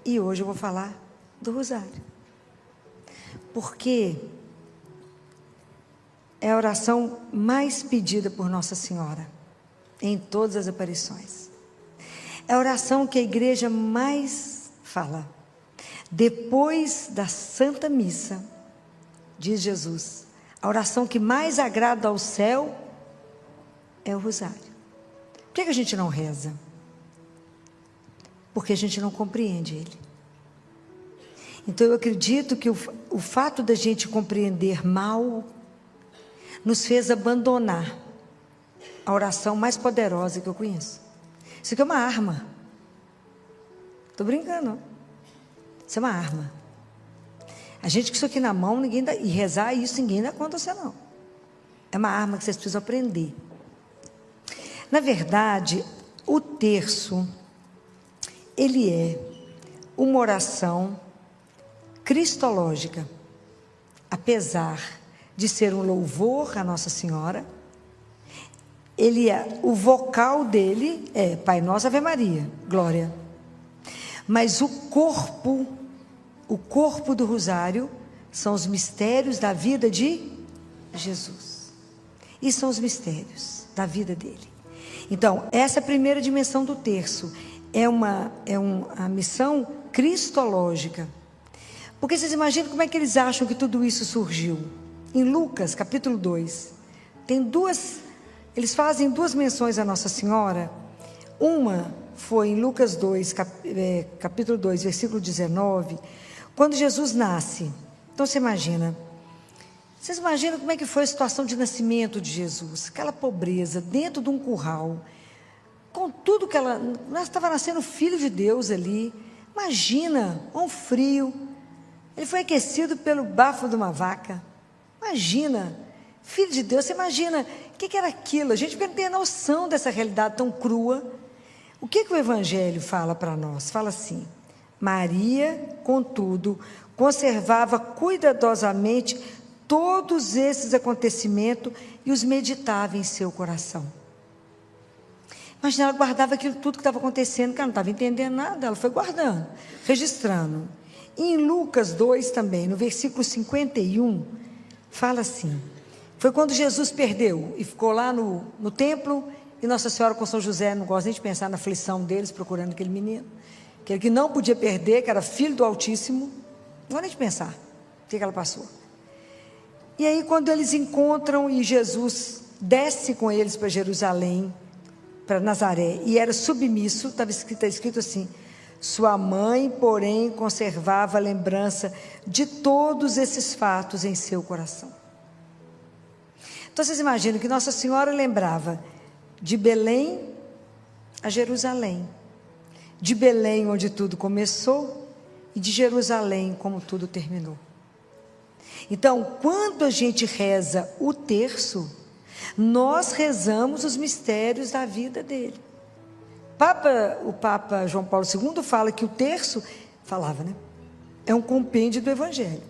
E hoje eu vou falar do rosário. Porque é a oração mais pedida por Nossa Senhora em todas as aparições. É a oração que a igreja mais fala. Depois da Santa Missa, diz Jesus, a oração que mais agrada ao céu é o rosário. Por que a gente não reza? Porque a gente não compreende ele. Então eu acredito que o fato da gente compreender mal nos fez abandonar a oração mais poderosa que eu conheço. Isso aqui é uma arma. Estou brincando. Isso é uma arma. A gente com isso aqui na mão, ninguém dá, e rezar isso, ninguém dá conta você não. É uma arma que vocês precisam aprender. Na verdade, o terço, ele é uma oração cristológica, apesar de ser um louvor à Nossa Senhora. O vocal dele é Pai Nosso, Ave Maria, Glória. Mas o corpo do rosário são os mistérios da vida de Jesus. E são os mistérios da vida dele. Então, essa é a primeira dimensão do terço. É uma missão cristológica. Porque vocês imaginam como é que eles acham que tudo isso surgiu? Em Lucas, capítulo 2, eles fazem duas menções a Nossa Senhora. Uma foi em Lucas 2, capítulo 2, versículo 19, quando Jesus nasce. Então vocês imaginam como é que foi a situação de nascimento de Jesus? Aquela pobreza, dentro de um curral, com tudo que ela estava nascendo filho de Deus ali. Imagina, um frio. Ele foi aquecido pelo bafo de uma vaca. Imagina, filho de Deus, você imagina o que era aquilo? A gente não tem noção dessa realidade tão crua. O que o Evangelho fala para nós? Fala assim: Maria, contudo, conservava cuidadosamente todos esses acontecimentos e os meditava em seu coração. Imagina, ela guardava aquilo tudo que estava acontecendo, que ela não estava entendendo nada, ela foi guardando, registrando. E em Lucas 2 também, no versículo 51, fala assim: foi quando Jesus perdeu e ficou lá no templo, e Nossa Senhora com São José, não gosta nem de pensar na aflição deles, procurando aquele menino, aquele que não podia perder, que era filho do Altíssimo, não gosta nem de pensar o que ela passou. E aí quando eles encontram e Jesus desce com eles para Jerusalém, para Nazaré, e era submisso, estava escrito assim: sua mãe, porém, conservava a lembrança de todos esses fatos em seu coração. Então vocês imaginam que Nossa Senhora lembrava de Belém a Jerusalém, de Belém onde tudo começou e de Jerusalém como tudo terminou. Então, quando a gente reza o terço, nós rezamos os mistérios da vida dele. O Papa João Paulo II fala que o terço, é um compêndio do Evangelho.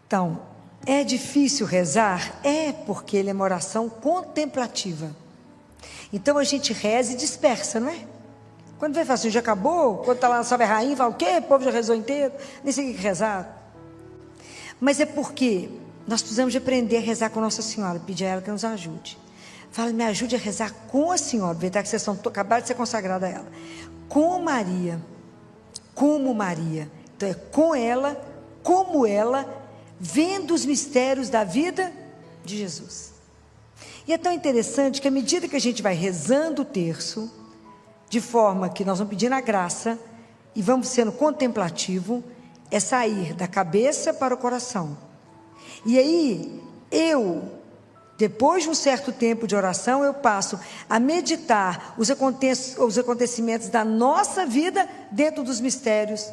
Então, é difícil rezar? É, porque ele é uma oração contemplativa. Então a gente reza e dispersa, não é? Quando vem assim, já acabou? Quando está lá na Salve a Rainha, fala o quê? O povo já rezou inteiro? Nem sei o que rezar. Mas é porque nós precisamos de aprender a rezar com Nossa Senhora, pedir a ela que nos ajude. Fala, me ajude a rezar com a Senhora, aproveitar que vocês acabaram de ser consagrada a ela. Com Maria, como Maria. Então é com ela, como ela, vendo os mistérios da vida de Jesus. E é tão interessante que à medida que a gente vai rezando o terço, de forma que nós vamos pedindo a graça e vamos sendo contemplativo, é sair da cabeça para o coração. E aí, depois de um certo tempo de oração, eu passo a meditar os acontecimentos da nossa vida dentro dos mistérios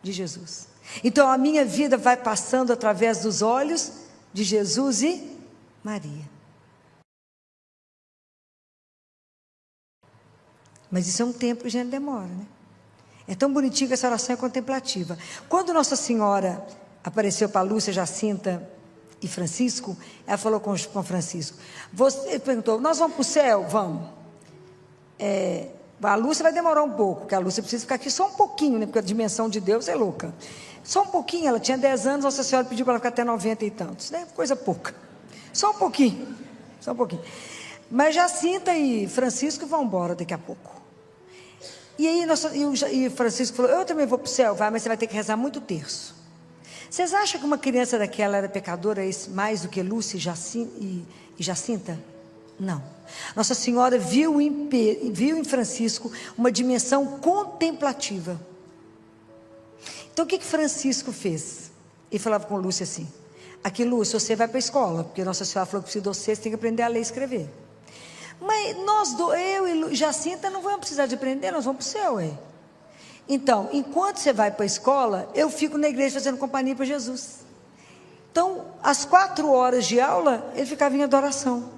de Jesus. Então a minha vida vai passando através dos olhos de Jesus e Maria. Mas isso é um tempo que a gente demora, né? É tão bonitinho que essa oração é contemplativa. Quando Nossa Senhora apareceu para Lúcia, Jacinta e Francisco, ela falou com Francisco, ele perguntou, nós vamos para o céu? Vamos. A Lúcia vai demorar um pouco, porque a Lúcia precisa ficar aqui só um pouquinho, né? Porque a dimensão de Deus é louca. Só um pouquinho, ela tinha 10 anos, Nossa Senhora pediu para ela ficar até 90 e tantos, né? Coisa pouca. Só um pouquinho, só um pouquinho. Mas Jacinta e Francisco vão embora daqui a pouco. E aí e Francisco falou, eu também vou para o céu, vai, mas você vai ter que rezar muito terço. Vocês acham que uma criança daquela era pecadora mais do que Lúcia e Jacinta? Não. Nossa Senhora viu em Francisco uma dimensão contemplativa. Então o que Francisco fez? Ele falava com Lúcia assim, aqui Lúcia, você vai para a escola, porque Nossa Senhora falou que precisa de você tem que aprender a ler e escrever. Mas eu e Jacinta não vamos precisar de aprender, nós vamos para o céu, hein? Então, enquanto você vai para a escola, eu fico na igreja fazendo companhia para Jesus. Então, às 4 horas de aula, ele ficava em adoração.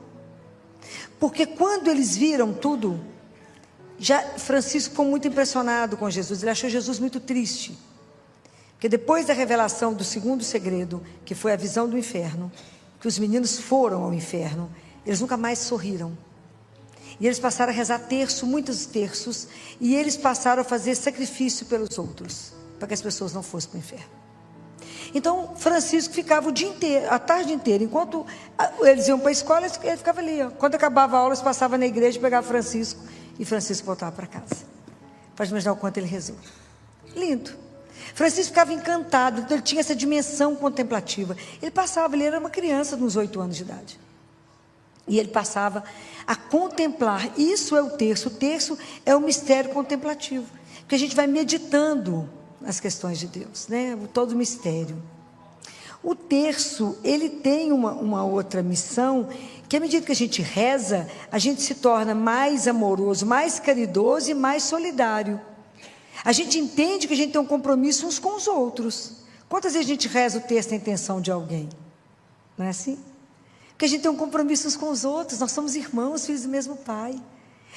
Porque quando eles viram tudo, Francisco ficou muito impressionado com Jesus, ele achou Jesus muito triste. Porque depois da revelação do segundo segredo, que foi a visão do inferno, que os meninos foram ao inferno, eles nunca mais sorriram. E eles passaram a rezar terço, muitos terços, e eles passaram a fazer sacrifício pelos outros, para que as pessoas não fossem para o inferno. Então, Francisco ficava o dia inteiro, a tarde inteira, enquanto eles iam para a escola, ele ficava ali. Ó. Quando acabava a aula, eles passavam na igreja, pegava Francisco, e Francisco voltava para casa. Pode imaginar o quanto ele rezou. Lindo. Francisco ficava encantado, então ele tinha essa dimensão contemplativa. Ele era uma criança de uns 8 anos de idade. E ele passava a contemplar, isso é o terço é o mistério contemplativo, porque a gente vai meditando nas questões de Deus, né? Todo o mistério. O terço, ele tem uma outra missão, que à medida que a gente reza, a gente se torna mais amoroso, mais caridoso e mais solidário. A gente entende que a gente tem um compromisso uns com os outros. Quantas vezes a gente reza o terço na intenção de alguém? Não é assim? Porque a gente tem um compromisso uns com os outros, nós somos irmãos, filhos do mesmo pai.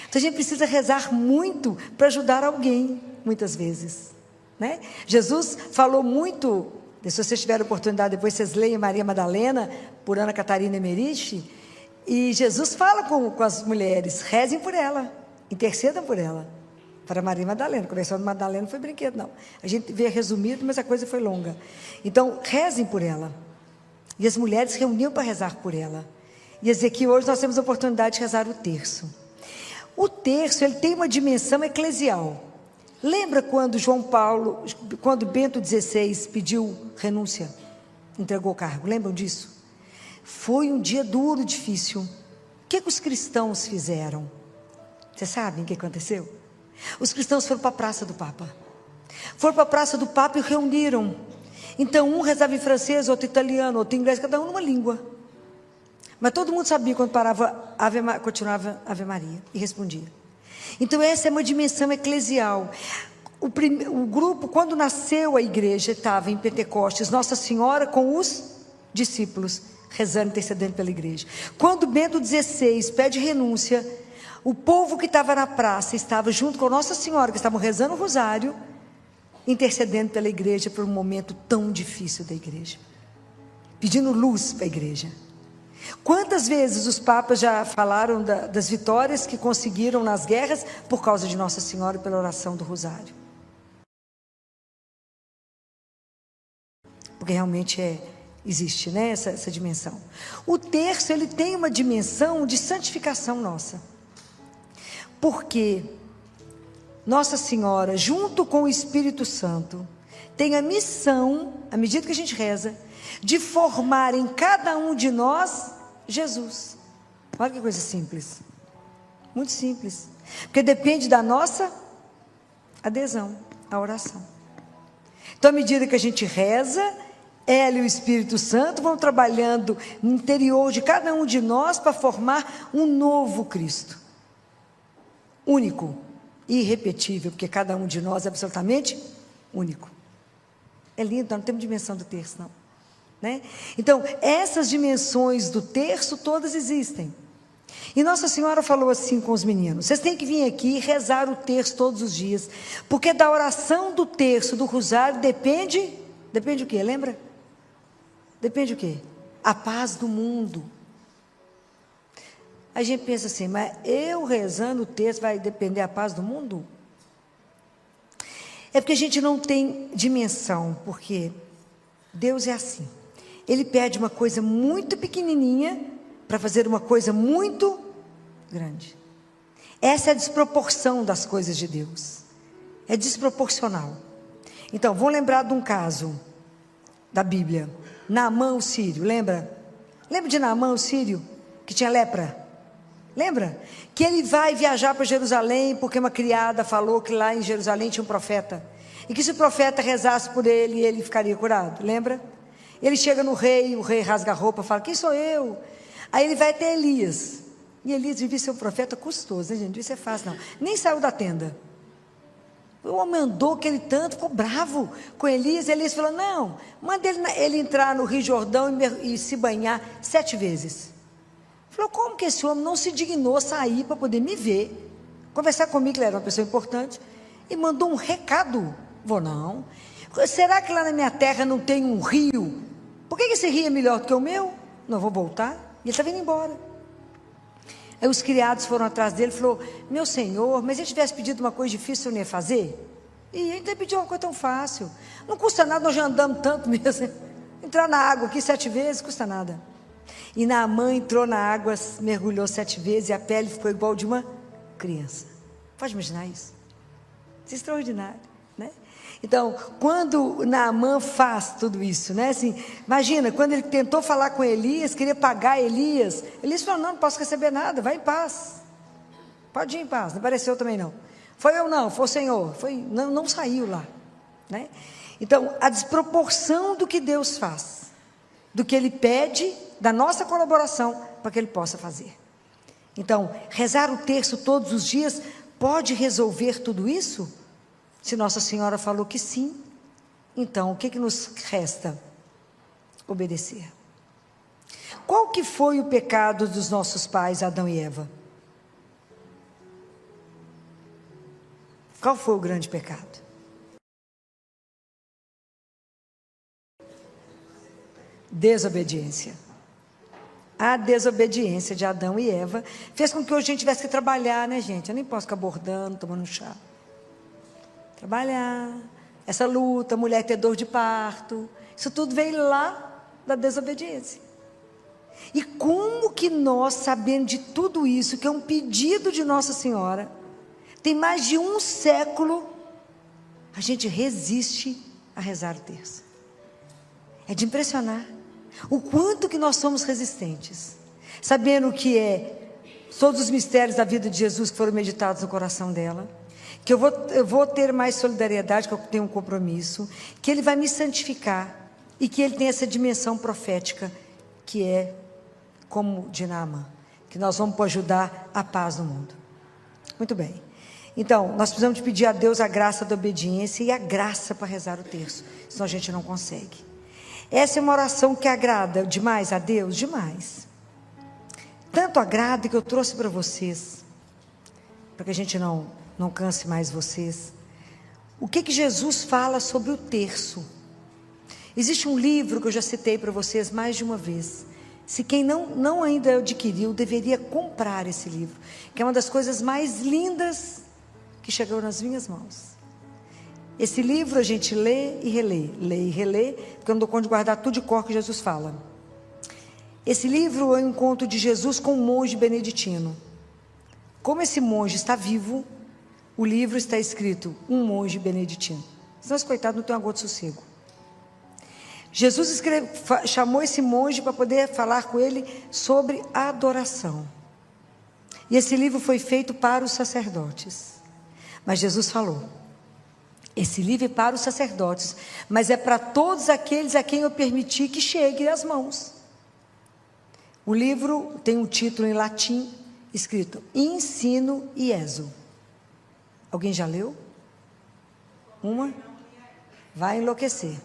Então a gente precisa rezar muito para ajudar alguém, muitas vezes. Né? Jesus falou muito, se vocês tiverem oportunidade, depois vocês leem Maria Madalena, por Ana Catarina Emeriche, e Jesus fala com as mulheres, rezem por ela, intercedam por ela, para Maria Madalena. A conversão de Madalena não foi brinquedo, não. A gente vê resumido, mas a coisa foi longa. Então, rezem por ela. E as mulheres reuniam para rezar por ela. E dizer que hoje nós temos a oportunidade de rezar o terço. O terço, ele tem uma dimensão eclesial. Lembra quando quando Bento XVI pediu renúncia, entregou o cargo? Lembram disso? Foi um dia duro, difícil. O que os cristãos fizeram? Vocês sabem o que aconteceu? Os cristãos foram para a praça do Papa. Foram para a praça do Papa e reuniram. Então, um rezava em francês, outro italiano, outro inglês, cada um numa língua. Mas todo mundo sabia quando parava, continuava Ave Maria e respondia. Então, essa é uma dimensão eclesial. O grupo, quando nasceu a igreja, estava em Pentecostes, Nossa Senhora com os discípulos, rezando, intercedendo pela igreja. Quando Bento XVI pede renúncia, o povo que estava na praça estava junto com Nossa Senhora, que estavam rezando o rosário, intercedendo pela igreja por um momento tão difícil da igreja, pedindo luz para a igreja. Quantas vezes os papas já falaram das vitórias que conseguiram nas guerras por causa de Nossa Senhora e pela oração do rosário? Porque realmente existe, né, essa dimensão. O terço, ele tem uma dimensão de santificação nossa. Porque Nossa Senhora, junto com o Espírito Santo, tem a missão, à medida que a gente reza, de formar em cada um de nós Jesus. Olha que coisa simples. Muito simples. Porque depende da nossa adesão à oração. Então, à medida que a gente reza, ela e o Espírito Santo vão trabalhando no interior de cada um de nós para formar um novo Cristo. Único, irrepetível, porque cada um de nós é absolutamente único. É lindo, nós não temos dimensão do terço, não. Né? Então, essas dimensões do terço todas existem. E Nossa Senhora falou assim com os meninos: vocês têm que vir aqui e rezar o terço todos os dias, porque da oração do terço, do rosário, depende o quê? Lembra? Depende o quê? A paz do mundo. A gente pensa assim, mas eu rezando o texto vai depender a paz do mundo? É porque a gente não tem dimensão, porque Deus é assim. Ele pede uma coisa muito pequenininha para fazer uma coisa muito grande. Essa é a desproporção das coisas de Deus. É desproporcional. Então, vamos lembrar de um caso da Bíblia. Naamã, o sírio, lembra? Lembra de Naamã, o sírio, que tinha lepra? Lembra? Que ele vai viajar para Jerusalém, porque uma criada falou que lá em Jerusalém tinha um profeta. E que se o profeta rezasse por ele, ele ficaria curado. Lembra? Ele chega no rei, o rei rasga a roupa, fala, quem sou eu? Aí ele vai até Elias. E Elias devia ser um profeta custoso, né, gente? Isso é fácil, não. Nem saiu da tenda. O homem andou aquele tanto, ficou bravo com Elias. Elias falou, não, manda ele entrar no Rio Jordão e se banhar 7 vezes. Falou, como que esse homem não se dignou sair para poder me ver, conversar comigo, que ele era uma pessoa importante, e mandou um recado? Vou não. Será que lá na minha terra não tem um rio? Por que esse rio é melhor do que o meu? Não vou voltar. E ele estava indo embora. Aí os criados foram atrás dele e falou, meu senhor, mas se ele tivesse pedido uma coisa difícil, eu não ia fazer? E ele pediu uma coisa tão fácil. Não custa nada, nós já andamos tanto mesmo. Entrar na água aqui 7 vezes, custa nada. E Naamã entrou na água, mergulhou 7 vezes e a pele ficou igual de uma criança. Pode imaginar isso? Isso é extraordinário, né? Então, quando Naamã faz tudo isso, né? Assim, imagina, quando ele tentou falar com Elias, queria pagar Elias. Elias falou, não posso receber nada, vai em paz. Pode ir em paz, não apareceu também não. Foi eu não, foi o Senhor. Não saiu lá, né? Então, a desproporção do que Deus faz, do que Ele pede, da nossa colaboração, para que Ele possa fazer. Então, rezar o terço todos os dias, pode resolver tudo isso? Se Nossa Senhora falou que sim, então o que nos resta? Obedecer. Qual que foi o pecado dos nossos pais, Adão e Eva? Qual foi o grande pecado? Desobediência. A desobediência de Adão e Eva fez com que hoje a gente tivesse que trabalhar, né, gente? Eu nem posso ficar bordando, tomando chá. Trabalhar, essa luta, mulher ter dor de parto, isso tudo veio lá da desobediência. E como que nós, sabendo de tudo isso, que é um pedido de Nossa Senhora, tem mais de 1 século, a gente resiste a rezar o terço? É de impressionar o quanto que nós somos resistentes, sabendo que todos os mistérios da vida de Jesus que foram meditados no coração dela, que eu vou ter mais solidariedade, que eu tenho um compromisso, que Ele vai me santificar, e que Ele tem essa dimensão profética, que é como de Naamã, que nós vamos ajudar a paz no mundo. Muito bem. Então, nós precisamos de pedir a Deus a graça da obediência e a graça para rezar o terço, senão a gente não consegue. Essa é uma oração que agrada demais a Deus, demais. Tanto agrada que eu trouxe para vocês, para que a gente não canse mais vocês. O que Jesus fala sobre o terço? Existe um livro que eu já citei para vocês mais de uma vez. Se quem não ainda adquiriu, deveria comprar esse livro, que é uma das coisas mais lindas que chegou nas minhas mãos. Esse livro a gente lê e relê, porque eu não dou conta de guardar tudo de cor que Jesus fala. Esse livro é o encontro de Jesus com um monge beneditino. Como esse monge está vivo, o livro está escrito, um monge beneditino. Senão esse coitado não tem uma gota de sossego. Jesus chamou esse monge para poder falar com ele sobre a adoração. E esse livro foi feito para os sacerdotes. Mas Jesus falou, esse livro é para os sacerdotes, mas é para todos aqueles a quem eu permiti que chegue às mãos. O livro tem um título em latim, escrito, Ensino Ieso. Alguém já leu? Uma? Vai enlouquecer.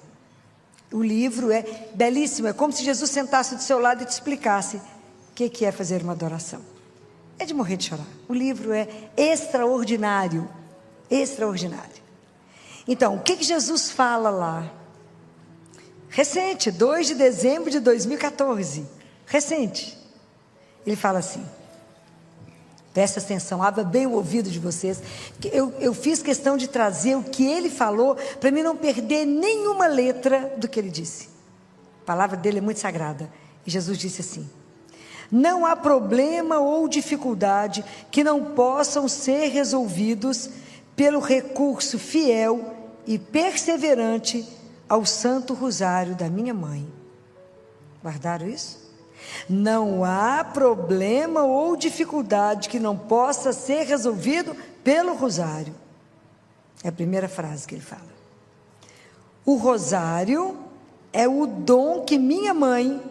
O livro é belíssimo, é como se Jesus sentasse do seu lado e te explicasse o que é fazer uma adoração. É de morrer de chorar. O livro é extraordinário, extraordinário. Então, o que Jesus fala lá? Recente, 2 de dezembro de 2014, recente. Ele fala assim, Presta atenção, abra bem o ouvido de vocês. Eu fiz questão de trazer o que ele falou, para mim não perder nenhuma letra do que ele disse. A palavra dele é muito sagrada. E Jesus disse assim: não há problema ou dificuldade que não possam ser resolvidos pelo recurso fiel e perseverante ao Santo Rosário da minha mãe. Guardaram isso? Não há problema ou dificuldade que não possa ser resolvido pelo rosário. É a primeira frase que ele fala. O rosário é o dom que minha mãe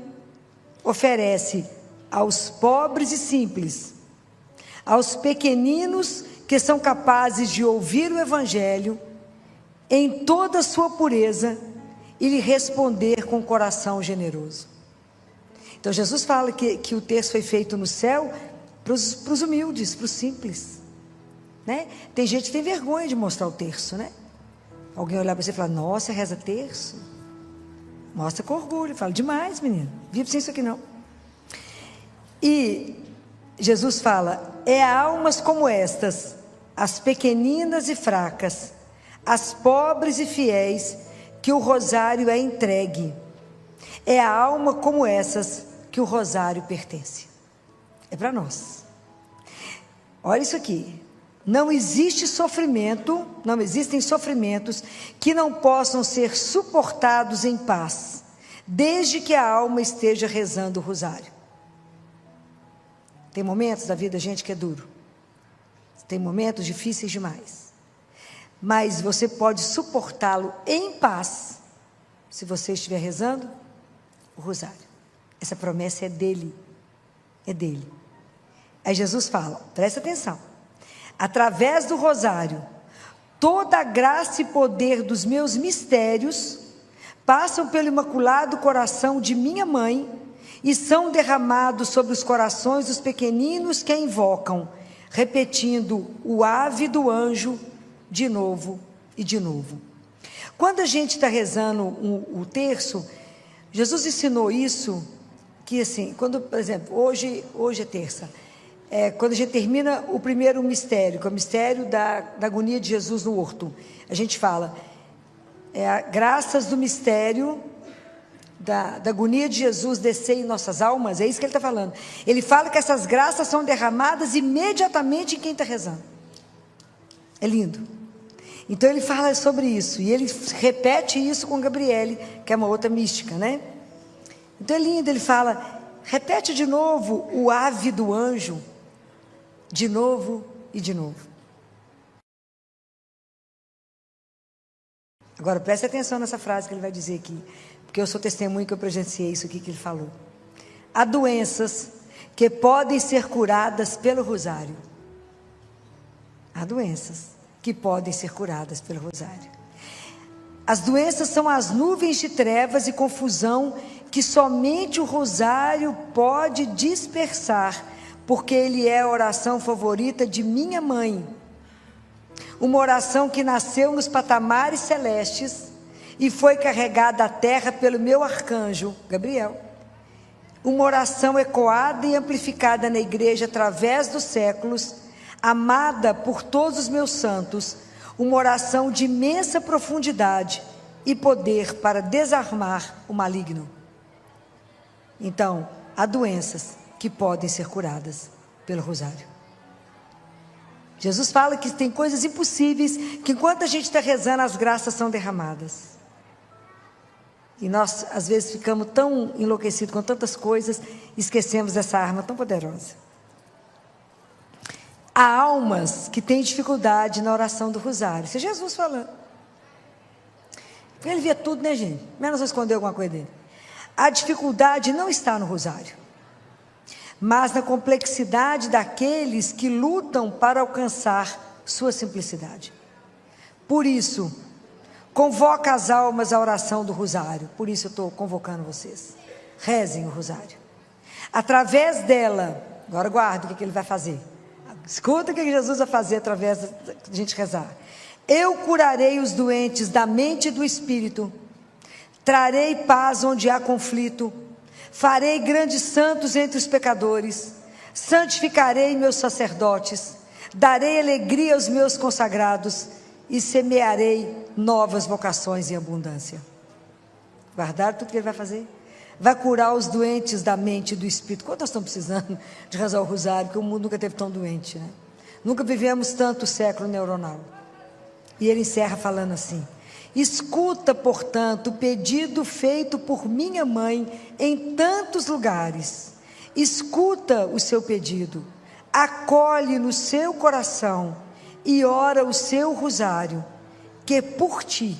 oferece aos pobres e simples, aos pequeninos que são capazes de ouvir o Evangelho em toda a sua pureza e lhe responder com coração generoso. Então Jesus fala que o texto foi feito no céu para os humildes, para os simples, né? Tem gente que tem vergonha de mostrar o terço, né? Alguém olhar para você e falar: nossa, reza terço? Mostra com orgulho. Fala: demais, menino, vive sem isso aqui não. E Jesus fala: é a almas como estas, as pequeninas e fracas, as pobres e fiéis, que o rosário é entregue. É a alma como essas que o rosário pertence. É para nós. Olha isso aqui. Não existe sofrimento, não existem sofrimentos que não possam ser suportados em paz, desde que a alma esteja rezando o rosário. Tem momentos da vida, gente, que é duro. Tem momentos difíceis demais. Mas você pode suportá-lo em paz, se você estiver rezando o rosário. Essa promessa é dele. É dele. Aí Jesus fala, presta atenção: através do rosário, toda a graça e poder dos meus mistérios passam pelo imaculado coração de minha mãe e são derramados sobre os corações dos pequeninos que a invocam, repetindo o ave do anjo de novo e de novo. Quando a gente está rezando o terço, Jesus ensinou isso, que assim, quando, por exemplo, hoje é terça, quando a gente termina o primeiro mistério, que é o mistério da agonia de Jesus no horto, a gente fala, graças do mistério da agonia de Jesus descer em nossas almas, é isso que ele está falando. Ele fala que essas graças são derramadas imediatamente em quem está rezando. É lindo. Então ele fala sobre isso, e ele repete isso com Gabriele, que é uma outra mística, né? Então é lindo, ele fala, repete de novo o ave do anjo, de novo e de novo. Agora preste atenção nessa frase que ele vai dizer aqui, porque eu sou testemunha que eu presenciei isso aqui que ele falou. Há doenças que podem ser curadas pelo rosário. Há doenças que podem ser curadas pelo rosário. As doenças são as nuvens de trevas e confusão que somente o rosário pode dispersar, porque ele é a oração favorita de minha mãe. Uma oração que nasceu nos patamares celestes e foi carregada à terra pelo meu arcanjo, Gabriel. Uma oração ecoada e amplificada na igreja através dos séculos, amada por todos os meus santos, uma oração de imensa profundidade e poder para desarmar o maligno. Então, há doenças que podem ser curadas pelo rosário. Jesus fala que tem coisas impossíveis, que enquanto a gente está rezando, as graças são derramadas. E nós, às vezes, ficamos tão enlouquecidos com tantas coisas, esquecemos dessa arma tão poderosa. Há almas que têm dificuldade na oração do rosário. Isso é Jesus falando. Ele via tudo, né, gente? Menos esconder alguma coisa dele. A dificuldade não está no rosário, mas na complexidade daqueles que lutam para alcançar sua simplicidade. Por isso, convoca as almas à oração do rosário. Por isso eu estou convocando vocês. Rezem o rosário. Através dela, agora guarda o que ele vai fazer. Escuta o que Jesus vai fazer através da gente rezar. Eu curarei os doentes da mente e do espírito. Trarei paz onde há conflito. Farei grandes santos entre os pecadores. santificarei meus sacerdotes, darei alegria aos meus consagrados e semearei novas vocações em abundância. Guardaram tudo que ele vai fazer? Vai curar os doentes da mente e do espírito. Quanto nós estamos precisando de rezar o rosário, porque o mundo nunca teve tão doente, né? Nunca vivemos tanto século neuronal. E ele encerra falando assim: escuta, portanto, o pedido feito por minha mãe em tantos lugares. Escuta o seu pedido, acolhe no seu coração e ora o seu rosário, que por ti,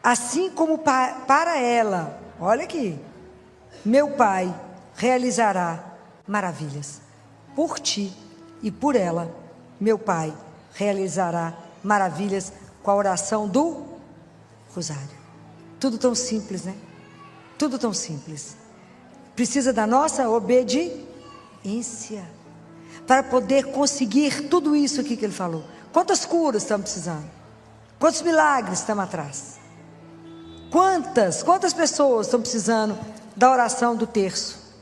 assim como para ela, olha aqui, meu Pai realizará maravilhas. Por ti e por ela, meu Pai realizará maravilhas com a oração do rosário. Tudo tão simples, né? Tudo tão simples. Precisa da nossa obediência para poder conseguir tudo isso aqui que ele falou. Quantas curas estamos precisando? Quantos milagres estamos atrás? Quantas pessoas estão precisando da oração do terço,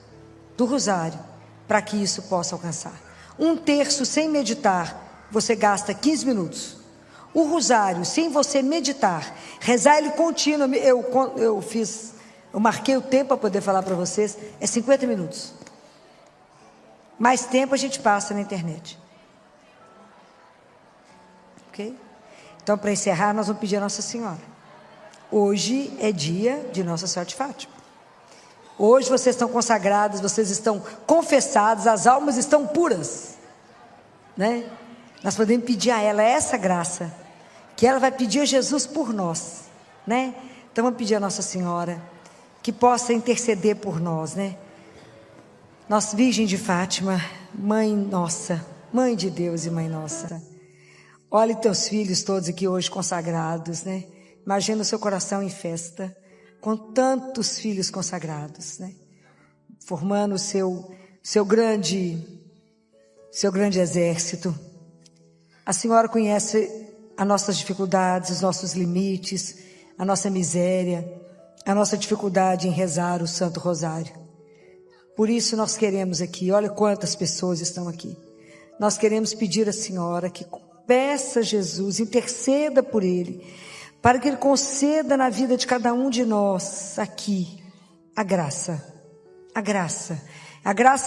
do rosário, para que isso possa alcançar? Um terço sem meditar, você gasta 15 minutos. O rosário, sem você meditar, rezar ele contínuo, eu marquei o tempo para poder falar para vocês, é 50 minutos. Mais tempo a gente passa na internet. Ok? Então, para encerrar, nós vamos pedir a Nossa Senhora. Hoje é dia de Nossa Senhora de Fátima. Hoje vocês estão consagrados, vocês estão confessados, as almas estão puras, né? Nós podemos pedir a ela essa graça, que ela vai pedir a Jesus por nós, né? Então vamos pedir a Nossa Senhora que possa interceder por nós, né? Nossa Virgem de Fátima, Mãe nossa, Mãe de Deus e Mãe nossa, olhe teus filhos todos aqui hoje consagrados, né? Imagina o seu coração em festa, com tantos filhos consagrados, né? Formando o seu grande exército. A Senhora conhece as nossas dificuldades, os nossos limites, a nossa miséria, a nossa dificuldade em rezar o Santo Rosário. Por isso nós queremos aqui, olha quantas pessoas estão aqui. Nós queremos pedir à Senhora que peça a Jesus, interceda por Ele, para que Ele conceda na vida de cada um de nós aqui a graça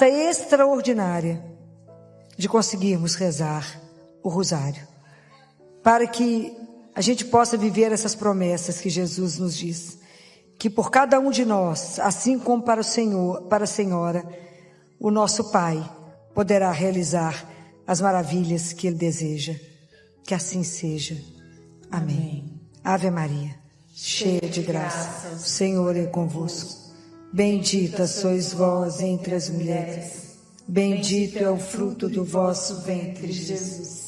extraordinária de conseguirmos rezar o rosário, para que a gente possa viver essas promessas que Jesus nos diz, que por cada um de nós, assim como para o Senhor, para a Senhora, o nosso Pai poderá realizar as maravilhas que Ele deseja. Que assim seja. Amém. Ave Maria, cheia de graça, o Senhor é convosco. Bendita sois vós entre as mulheres, bendito é o fruto do vosso ventre, Jesus.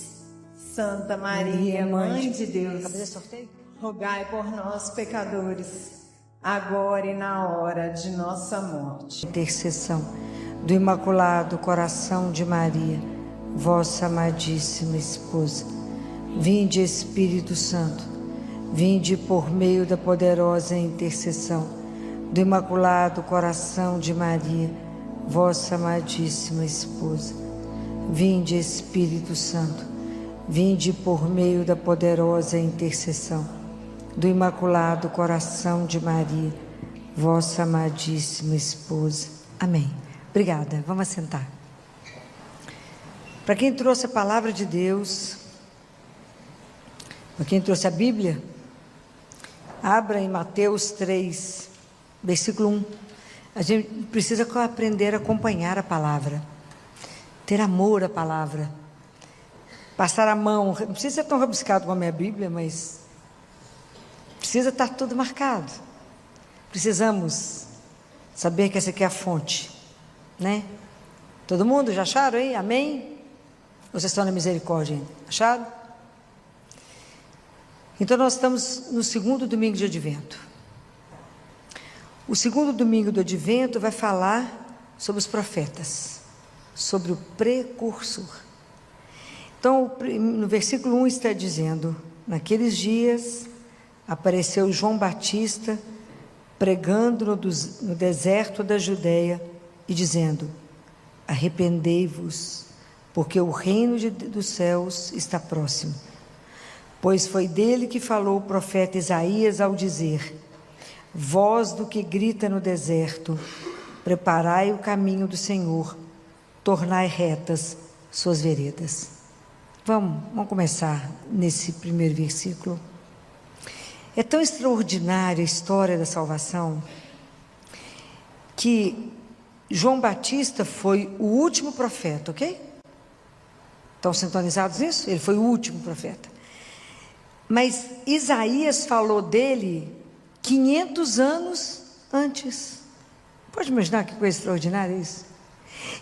Santa Maria, Mãe de Deus, rogai por nós, pecadores, agora e na hora de nossa morte. Intercessão do Imaculado Coração de Maria, vossa amadíssima esposa. Vinde, Espírito Santo, vinde por meio da poderosa intercessão do Imaculado Coração de Maria, vossa amadíssima esposa. Vinde, Espírito Santo, vinde por meio da poderosa intercessão do Imaculado Coração de Maria, vossa amadíssima esposa. Amém. Obrigada. Vamos assentar. Para quem trouxe a palavra de Deus, para quem trouxe a Bíblia, abra em Mateus 3, versículo 1. A gente precisa aprender a acompanhar a palavra, ter amor à palavra, passar a mão. Não precisa ser tão rabiscado como a minha Bíblia, mas precisa estar tudo marcado. Precisamos saber que essa aqui é a fonte, né? Todo mundo já acharam aí? Amém? Ou vocês estão na misericórdia ainda? Acharam? Então nós estamos no segundo domingo de Advento. O segundo domingo do Advento vai falar sobre os profetas, sobre o precursor. Então, no versículo 1 está dizendo: naqueles dias apareceu João Batista pregando no deserto da Judeia e dizendo: arrependei-vos, porque o reino dos céus está próximo. Pois foi dele que falou o profeta Isaías ao dizer: voz do que grita no deserto, preparai o caminho do Senhor, tornai retas suas veredas. Vamos começar nesse primeiro versículo. É tão extraordinária a história da salvação que João Batista foi o último profeta, ok? Estão sintonizados nisso? Ele foi o último profeta. Mas Isaías falou dele 500 anos antes. Pode imaginar que coisa extraordinária isso?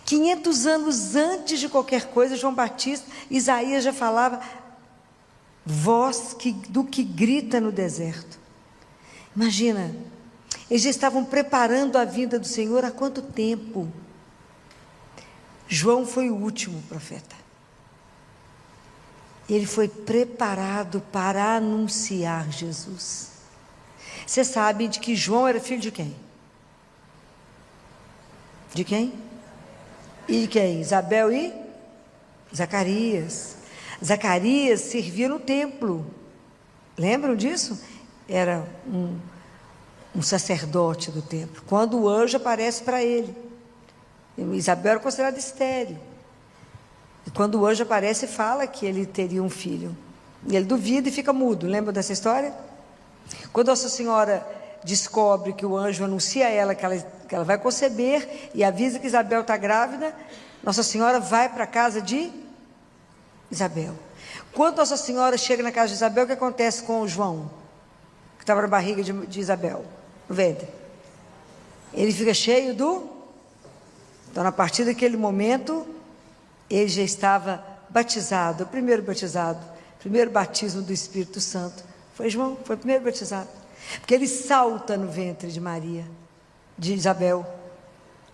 500 anos antes de qualquer coisa, João Batista, Isaías já falava, voz do que grita no deserto. Imagina, eles já estavam preparando a vinda do Senhor há quanto tempo? João foi o último profeta. Ele foi preparado para anunciar Jesus. Você sabe de que João era filho de quem? De quem? E de quem? Isabel e Zacarias. Zacarias servia no templo. Lembram disso? Era um sacerdote do templo. Quando o anjo aparece para ele. Isabel era considerada estéril. E quando o anjo aparece, fala que ele teria um filho. E ele duvida e fica mudo. Lembra dessa história? Quando Nossa Senhora descobre que o anjo anuncia a ela que ela vai conceber e avisa que Isabel está grávida, Nossa Senhora vai para a casa de Isabel. Quando Nossa Senhora chega na casa de Isabel, o que acontece com o João, que estava na barriga de Isabel, no ventre? Ele fica cheio Então, a partir daquele momento, ele já estava batizado, o primeiro batismo do Espírito Santo. Foi João, foi o primeiro batizado. Porque ele salta no ventre de Maria, de Isabel,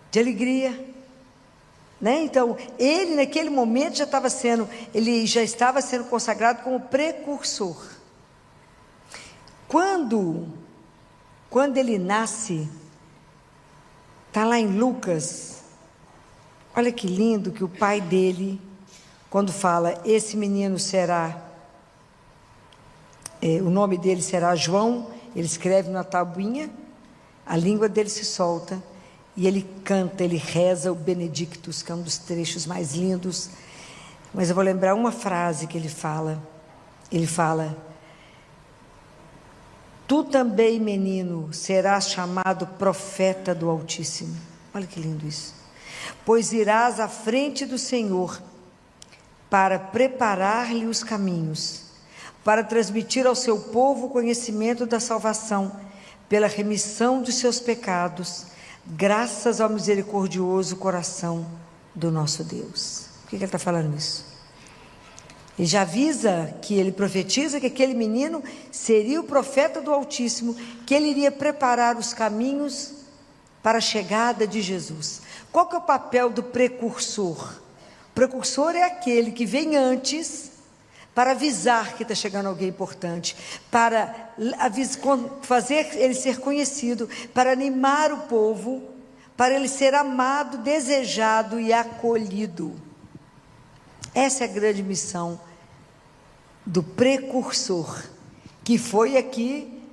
de alegria. Né? Então, ele naquele momento ele já estava sendo consagrado como precursor. Quando ele nasce, está lá em Lucas, olha que lindo que o pai dele, quando fala, esse menino será, o nome dele será João, ele escreve na tabuinha, a língua dele se solta, e ele canta, ele reza o Benedictus, que é um dos trechos mais lindos. Mas eu vou lembrar uma frase que ele fala. Ele fala: tu também, menino, serás chamado profeta do Altíssimo. Olha que lindo isso. Pois irás à frente do Senhor para preparar-lhe os caminhos, para transmitir ao seu povo o conhecimento da salvação, pela remissão dos seus pecados, graças ao misericordioso coração do nosso Deus. Por que ele está falando isso? Ele já avisa, ele profetiza que aquele menino seria o profeta do Altíssimo, que ele iria preparar os caminhos para a chegada de Jesus. Qual que é o papel do precursor? O precursor é aquele que vem antes para avisar que está chegando alguém importante, para fazer ele ser conhecido, para animar o povo, para ele ser amado, desejado e acolhido. Essa é a grande missão do precursor, que foi aqui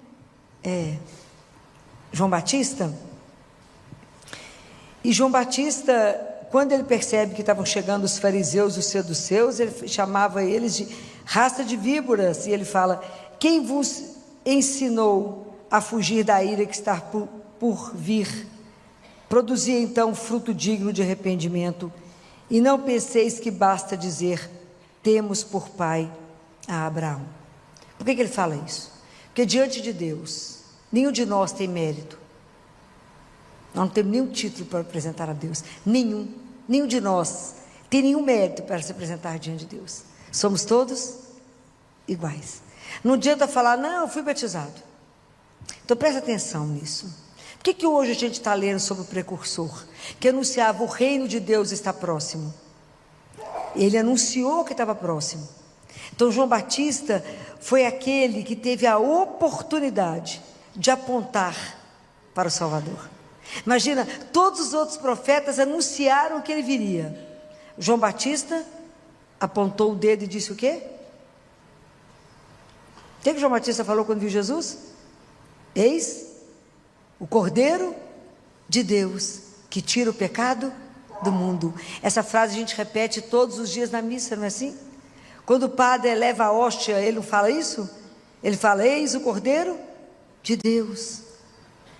João Batista. E João Batista, quando ele percebe que estavam chegando os fariseus e os saduceus, ele chamava eles de raça de víboras, e ele fala: quem vos ensinou a fugir da ira que está por vir? Produzia então fruto digno de arrependimento, e não penseis que basta dizer, temos por pai a Abraão. Por que ele fala isso? Porque diante de Deus, nenhum de nós tem mérito. Nós não temos nenhum título para apresentar a Deus. Nenhum de nós tem nenhum mérito para se apresentar diante de Deus. Somos todos iguais. Não adianta falar, não, eu fui batizado. Então presta atenção nisso. Por que hoje a gente está lendo sobre o precursor? Que anunciava o reino de Deus está próximo. Ele anunciou que estava próximo. Então João Batista foi aquele que teve a oportunidade de apontar para o Salvador. Imagina, todos os outros profetas anunciaram que ele viria. João Batista apontou o dedo e disse o quê? O que João Batista falou quando viu Jesus? Eis o Cordeiro de Deus, que tira o pecado do mundo. Essa frase a gente repete todos os dias na missa, não é assim? Quando o padre eleva a hóstia, ele não fala isso? Ele fala, eis o Cordeiro de Deus,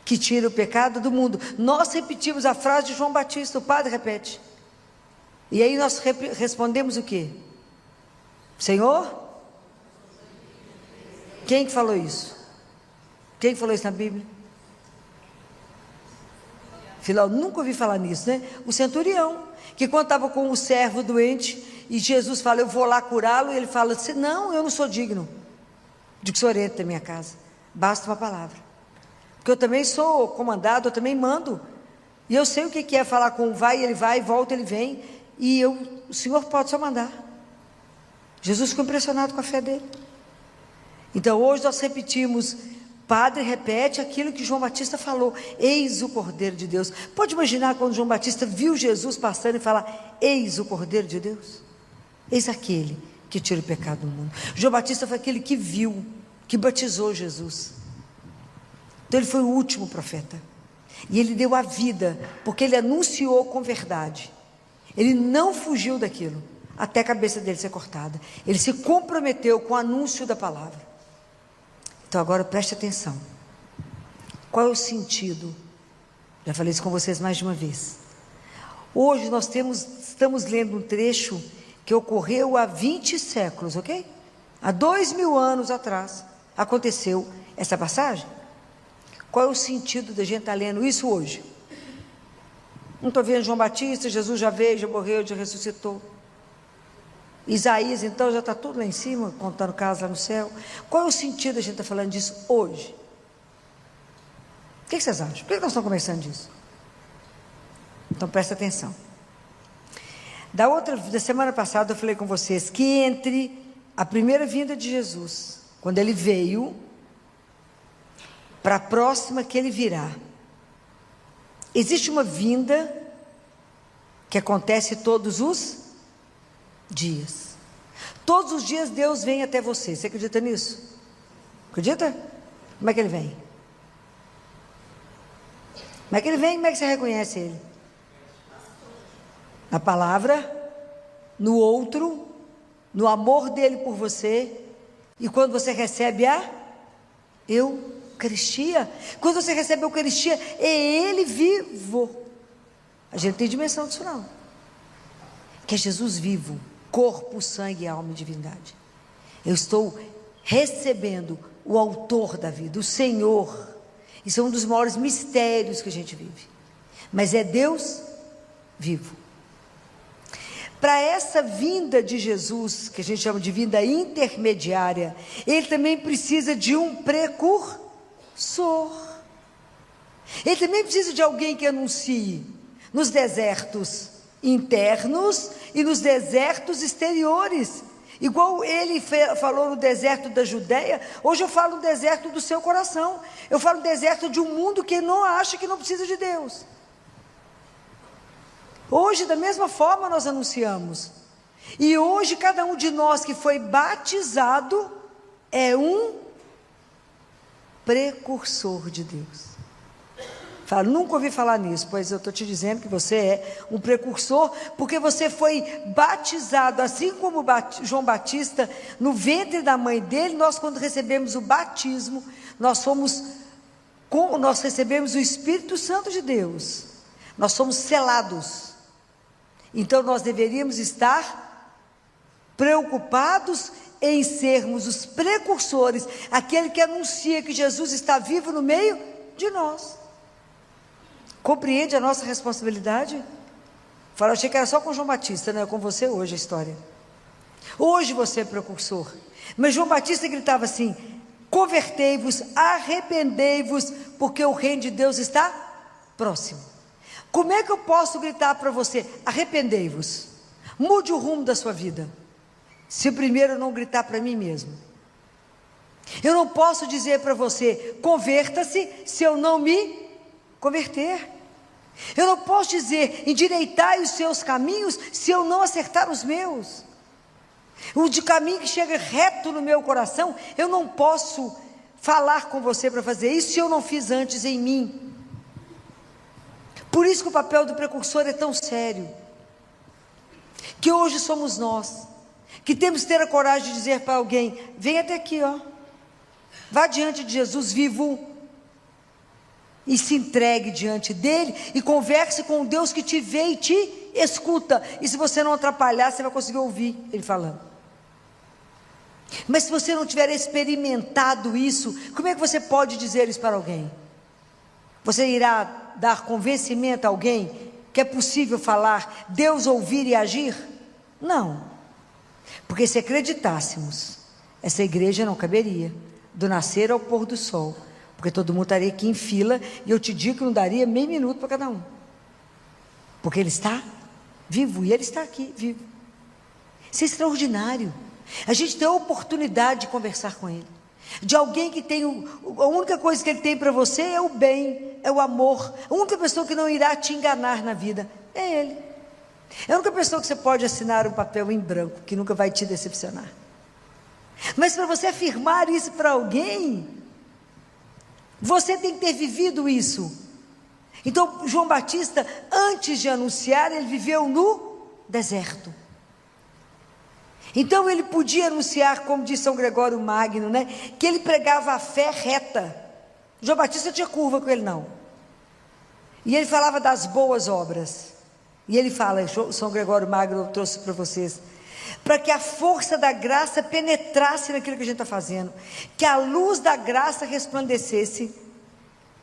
que tira o pecado do mundo. Nós repetimos a frase de João Batista, o padre repete. E aí nós respondemos o quê? Senhor? Quem que falou isso? Quem falou isso na Bíblia? Filó, nunca ouvi falar nisso, né? O centurião, que quando estava com o servo doente, e Jesus fala, eu vou lá curá-lo, e ele fala assim, não, eu não sou digno de que o senhor entre na minha casa, basta uma palavra, porque eu também sou comandado, eu também mando, e eu sei o que é falar com um vai, ele vai, volta, ele vem, e o senhor pode só mandar. Jesus ficou impressionado com a fé dele. Então hoje nós repetimos, padre repete aquilo que João Batista falou, eis o Cordeiro de Deus. Pode imaginar quando João Batista viu Jesus passando e falar, eis o Cordeiro de Deus, eis aquele que tira o pecado do mundo. João Batista foi aquele que viu, que batizou Jesus. Então ele foi o último profeta, e ele deu a vida, porque ele anunciou com verdade, ele não fugiu daquilo, até a cabeça dele ser cortada, ele se comprometeu com o anúncio da palavra. Então agora preste atenção, qual é o sentido? Já falei isso com vocês mais de uma vez. Hoje nós estamos lendo um trecho que ocorreu há 20 séculos, ok? Há 2000 anos atrás aconteceu essa passagem. Qual é o sentido da gente estar lendo isso hoje? Não estou vendo João Batista, Jesus já veio, já morreu, já ressuscitou. Isaías, então, já está tudo lá em cima, contando casos lá no céu. Qual é o sentido da gente estar falando disso hoje? O que vocês acham? Por que nós estamos conversando disso? Então, presta atenção. Da semana passada, eu falei com vocês que entre a primeira vinda de Jesus, quando ele veio, para a próxima que ele virá, existe uma vinda que acontece todos os dias. Todos os dias Deus vem até você. Você acredita nisso? Acredita? Como é que ele vem? Como é que ele vem? Como é que você reconhece ele? Na palavra, no outro, no amor dele por você, e quando você recebe a Eucaristia. Quando você recebe a Eucaristia, é ele vivo. A gente tem dimensão disso não, que é Jesus vivo, corpo, sangue, alma e divindade. Eu estou recebendo o autor da vida, o Senhor. Isso é um dos maiores mistérios que a gente vive, mas é Deus vivo. Para essa vinda de Jesus, que a gente chama de vinda intermediária, ele também precisa de um precursor. Ele também precisa de alguém que anuncie nos desertos internos e nos desertos exteriores. Igual ele falou no deserto da Judeia, hoje eu falo no deserto do seu coração. Eu falo no deserto de um mundo que não acha que não precisa de Deus. Hoje, da mesma forma, nós anunciamos. E hoje, cada um de nós que foi batizado é um precursor de Deus. Falo, nunca ouvi falar nisso, pois eu estou te dizendo que você é um precursor, porque você foi batizado, assim como João Batista, no ventre da mãe dele. Nós, quando recebemos o batismo, nós recebemos o Espírito Santo de Deus, nós somos selados. Então nós deveríamos estar preocupados em sermos os precursores, aquele que anuncia que Jesus está vivo no meio de nós. Compreende a nossa responsabilidade? Fala, eu achei que era só com João Batista, não é com você hoje a história. Hoje você é precursor. Mas João Batista gritava assim: convertei-vos, arrependei-vos, porque o reino de Deus está próximo. Como é que eu posso gritar para você, arrependei-vos, mude o rumo da sua vida, se primeiro eu não gritar para mim mesmo? Eu não posso dizer para você, converta-se, se eu não me converter. Eu não posso dizer, endireitai os seus caminhos, se eu não acertar os meus. O de caminho que chega reto no meu coração, eu não posso falar com você para fazer isso, se eu não fiz antes em mim. Por isso que o papel do precursor é tão sério, que hoje somos nós, que temos que ter a coragem de dizer para alguém, vem até aqui, ó, vá diante de Jesus vivo, e se entregue diante dele, e converse com o Deus que te vê e te escuta, e se você não atrapalhar, você vai conseguir ouvir ele falando. Mas se você não tiver experimentado isso, como é que você pode dizer isso para alguém? Você irá dar convencimento a alguém que é possível falar, Deus ouvir e agir? Não, porque se acreditássemos, essa igreja não caberia, do nascer ao pôr do sol, porque todo mundo estaria aqui em fila, e eu te digo que não daria meio minuto para cada um, porque ele está vivo, e ele está aqui vivo. Isso é extraordinário. A gente tem a oportunidade de conversar com ele, de alguém que tem, a única coisa que ele tem para você é o bem, é o amor. A única pessoa que não irá te enganar na vida é ele. É a única pessoa que você pode assinar um papel em branco, que nunca vai te decepcionar. Mas para você afirmar isso para alguém, você tem que ter vivido isso. Então João Batista, antes de anunciar, ele viveu no deserto. Então ele podia anunciar, como diz São Gregório Magno, né, que ele pregava a fé reta. João Batista tinha curva com ele não. E ele falava das boas obras. E ele fala, São Gregório Magno, eu trouxe para vocês, para que a força da graça penetrasse naquilo que a gente está fazendo, que a luz da graça resplandecesse,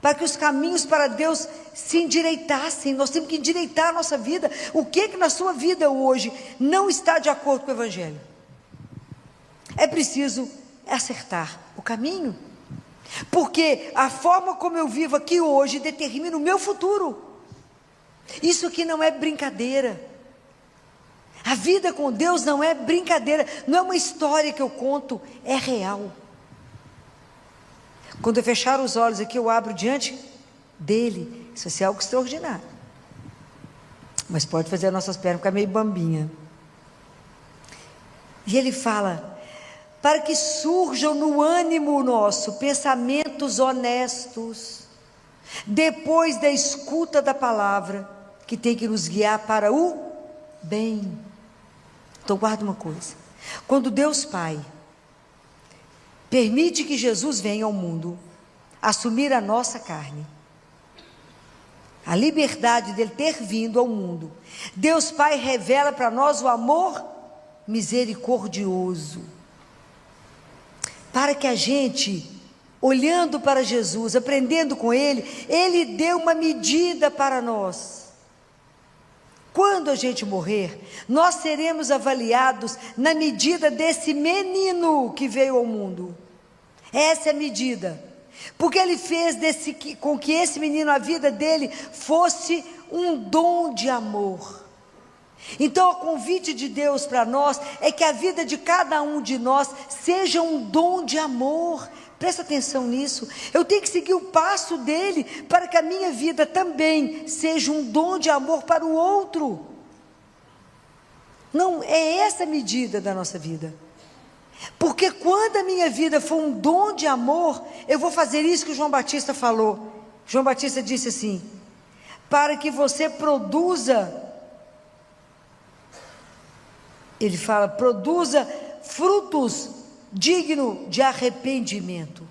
para que os caminhos para Deus se endireitassem. Nós temos que endireitar a nossa vida. O que na sua vida hoje não está de acordo com o Evangelho? É preciso acertar o caminho, porque a forma como eu vivo aqui hoje determina o meu futuro. Isso aqui não é brincadeira. A vida com Deus não é brincadeira, não é uma história que eu conto, é real. Quando eu fechar os olhos aqui, eu abro diante dele. Isso vai ser algo extraordinário. Mas pode fazer as nossas pernas ficar meio bambinha. E ele fala, para que surjam no ânimo nosso pensamentos honestos, depois da escuta da palavra, que tem que nos guiar para o bem. Então guarda uma coisa, quando Deus Pai permite que Jesus venha ao mundo, assumir a nossa carne, a liberdade dele ter vindo ao mundo, Deus Pai revela para nós o amor misericordioso, para que a gente, olhando para Jesus, aprendendo com ele, ele deu uma medida para nós. Quando a gente morrer, nós seremos avaliados na medida desse menino que veio ao mundo. Essa é a medida, porque ele fez com que esse menino, a vida dele, fosse um dom de amor. Então o convite de Deus para nós é que a vida de cada um de nós seja um dom de amor. Presta atenção nisso. Eu tenho que seguir o passo dele para que a minha vida também seja um dom de amor para o outro. Não é essa a medida da nossa vida. Porque quando a minha vida for um dom de amor, eu vou fazer isso que o João Batista falou. João Batista disse assim, para que você produza, ele fala, produza frutos dignos de arrependimento.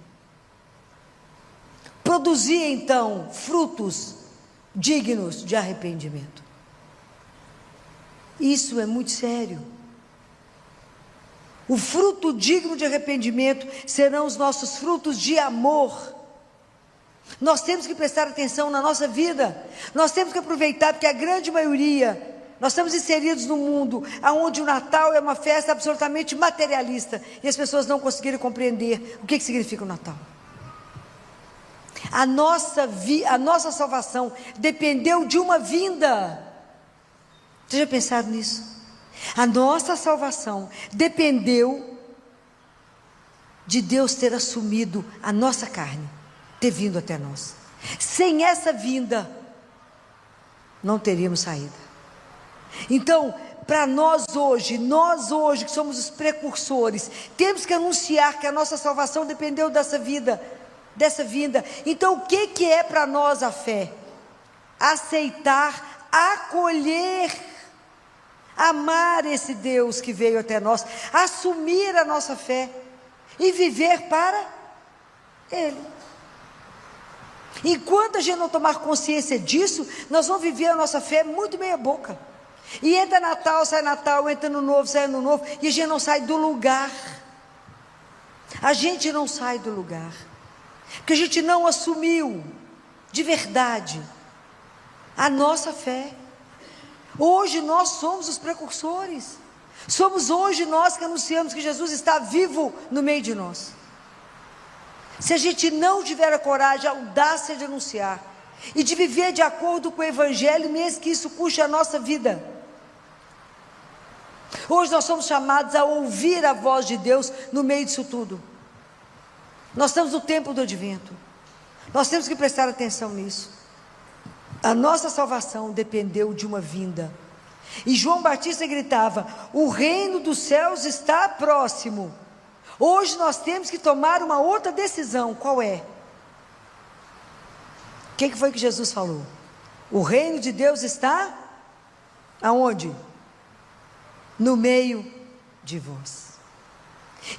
Produzir então frutos dignos de arrependimento. Isso é muito sério. O fruto digno de arrependimento serão os nossos frutos de amor. Nós temos que prestar atenção na nossa vida. Nós temos que aproveitar, porque a grande maioria, nós estamos inseridos num mundo onde o Natal é uma festa absolutamente materialista, e as pessoas não conseguiram compreender o que significa o Natal. A nossa salvação dependeu de uma vinda. Você já pensaram nisso? A nossa salvação dependeu de Deus ter assumido a nossa carne, ter vindo até nós. Sem essa vinda, não teríamos saída. Então, para nós hoje que somos os precursores, temos que anunciar que a nossa salvação dependeu dessa vinda. Então, o que é para nós a fé? Aceitar, acolher, amar esse Deus que veio até nós, assumir a nossa fé e viver para Ele. Enquanto a gente não tomar consciência disso, nós vamos viver a nossa fé muito meia boca. E entra Natal, entra no novo, sai no novo, e a gente não sai do lugar. A gente não sai do lugar, porque a gente não assumiu de verdade a nossa fé. Hoje nós somos os precursores. Somos hoje nós que anunciamos que Jesus está vivo no meio de nós. Se a gente não tiver a coragem, a audácia de anunciar e de viver de acordo com o Evangelho, mesmo que isso custe a nossa vida. Hoje nós somos chamados a ouvir a voz de Deus no meio disso tudo. Nós estamos no tempo do advento. Nós temos que prestar atenção nisso. A nossa salvação dependeu de uma vinda. E João Batista gritava: o reino dos céus está próximo. Hoje nós temos que tomar uma outra decisão. Qual é? O que foi que Jesus falou? O reino de Deus está aonde? No meio de vós.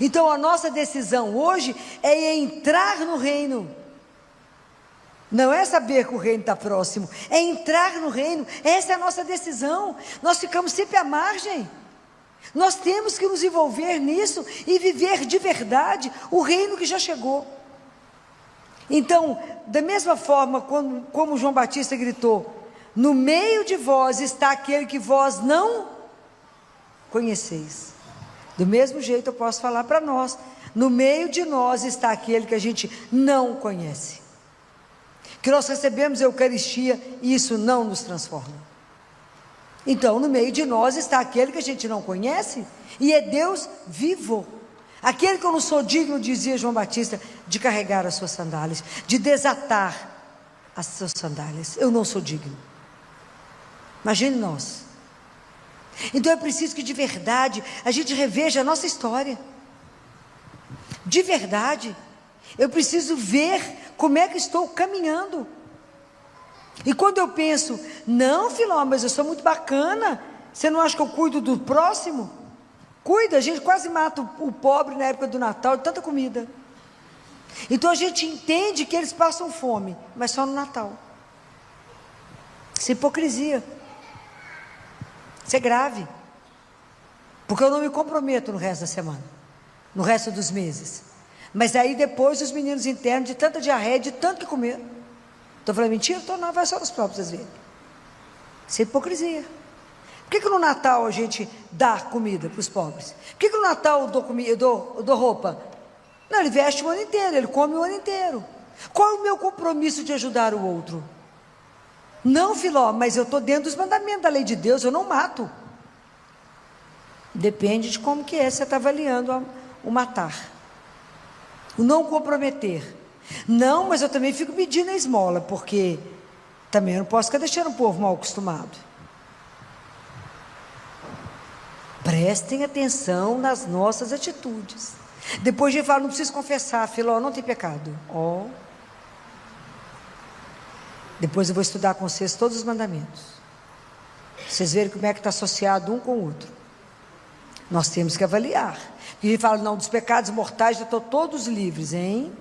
Então a nossa decisão hoje é entrar no reino. Não é saber que o reino está próximo, é entrar no reino. Essa é a nossa decisão. Nós ficamos sempre à margem. Nós temos que nos envolver nisso e viver de verdade o reino que já chegou. Então, da mesma forma como João Batista gritou: no meio de vós está aquele que vós não conheceis. Do mesmo jeito eu posso falar para nós: no meio de nós está aquele que a gente não conhece. Que nós recebemos a Eucaristia e isso não nos transforma. Então, no meio de nós está aquele que a gente não conhece, e é Deus vivo. Aquele que eu não sou digno, dizia João Batista, de carregar as suas sandálias, de desatar as suas sandálias. Eu não sou digno. Imagine nós. Então é preciso que de verdade a gente reveja a nossa história. De verdade. Eu preciso ver como é que estou caminhando. E quando eu penso: não, Filó, mas eu sou muito bacana, você não acha que eu cuido do próximo? Cuida, a gente quase mata o pobre na época do Natal, de tanta comida. Então a gente entende que eles passam fome, mas só no Natal. Isso é hipocrisia. Isso é grave. Porque eu não me comprometo no resto da semana, no resto dos meses. Mas aí depois os meninos internos, de tanta diarreia, de tanto que comer. Estou falando mentira? Não, vai só nos próprios às vezes. Isso é hipocrisia. Por que no Natal a gente dá comida para os pobres? Por que no Natal eu dou roupa? Não, ele veste o ano inteiro, ele come o ano inteiro. Qual é o meu compromisso de ajudar o outro? Não, Filó, mas eu estou dentro dos mandamentos da lei de Deus, eu não mato. Depende de como que é, você está avaliando o matar. O não comprometer. Não, mas eu também fico pedindo a esmola, porque também eu não posso ficar deixando o povo mal acostumado. Prestem atenção nas nossas atitudes. Depois a gente fala: não precisa confessar, Filó, não tem pecado. Depois eu vou estudar com vocês todos os mandamentos. Vocês verem como é que está associado um com o outro. Nós temos que avaliar. E a gente fala: não, dos pecados mortais já estão todos livres, hein?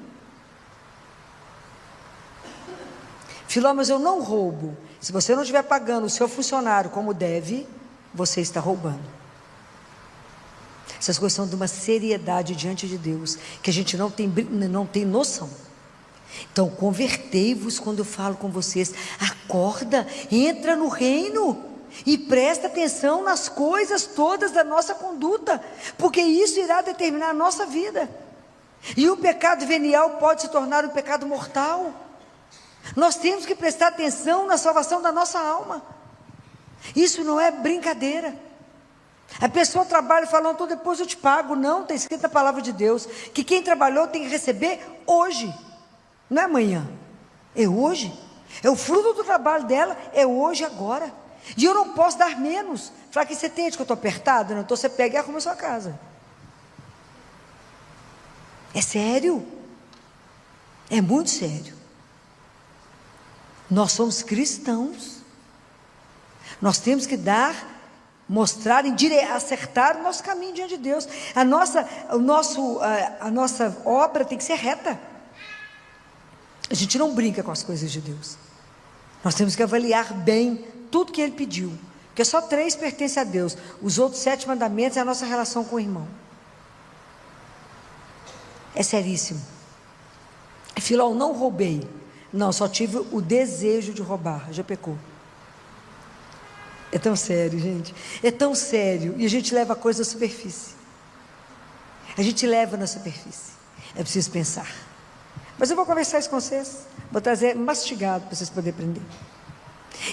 Filó, mas eu não roubo. Se você não estiver pagando o seu funcionário como deve, você está roubando. Essas coisas são de uma seriedade diante de Deus, que a gente não tem noção. Então, convertei-vos quando eu falo com vocês. Acorda, entra no reino e presta atenção nas coisas todas da nossa conduta, porque isso irá determinar a nossa vida. E o pecado venial pode se tornar um pecado mortal. Nós temos que prestar atenção na salvação da nossa alma. Isso não é brincadeira. A pessoa trabalha falando: então depois eu te pago. Não, está escrito na palavra de Deus que quem trabalhou tem que receber hoje, não é amanhã, é hoje. É o fruto do trabalho dela, é hoje e agora. E eu não posso dar menos. Falar que você entende que eu estou apertado? Não, então você pega e arruma a sua casa. É sério. É muito sério. Nós somos cristãos. Nós temos que mostrar, acertar o nosso caminho diante de Deus. A nossa obra tem que ser reta. A gente não brinca com as coisas de Deus. Nós temos que avaliar bem tudo que Ele pediu. Porque só 3 pertencem a Deus. Os outros 7 mandamentos é a nossa relação com o irmão. É seríssimo. Filó, não roubei. Não, só tive o desejo de roubar. Já pecou. É tão sério, gente. É tão sério. E a gente leva a coisa à superfície. A gente leva na superfície. É preciso pensar. Mas eu vou conversar isso com vocês. Vou trazer mastigado para vocês poderem aprender.